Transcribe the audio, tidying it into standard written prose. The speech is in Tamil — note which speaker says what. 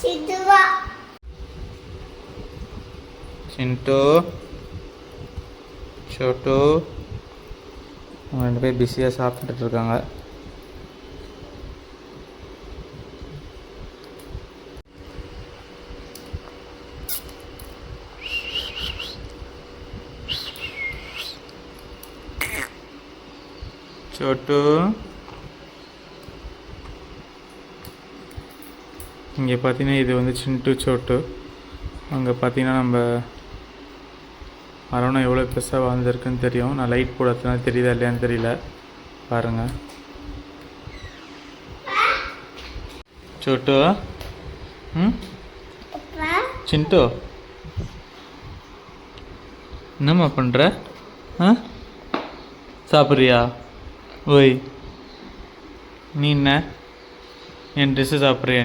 Speaker 1: சிண்டு சோட்டு அவங்க 2 பேர் பிஸியாக சாப்பிட்டுட்டு இருக்காங்க. சோட்டு இங்கே பார்த்தீங்கன்னா இது வந்து சிண்டு சோட்டு. அங்கே பார்த்தீங்கன்னா நம்ம மரம் எவ்வளோ பெருசாக வாழ்ந்துருக்குன்னு தெரியும். நான் லைட் போடுறதுனால தெரியுதா இல்லையான்னு தெரியல, பாருங்கள். சோட்டு சிண்டு என்னம்மா பண்ணுற? சாப்பிட்றியா? ஓய் நீ என்ன என் ட்ரெஸ்ஸு சாப்பிட்றியா?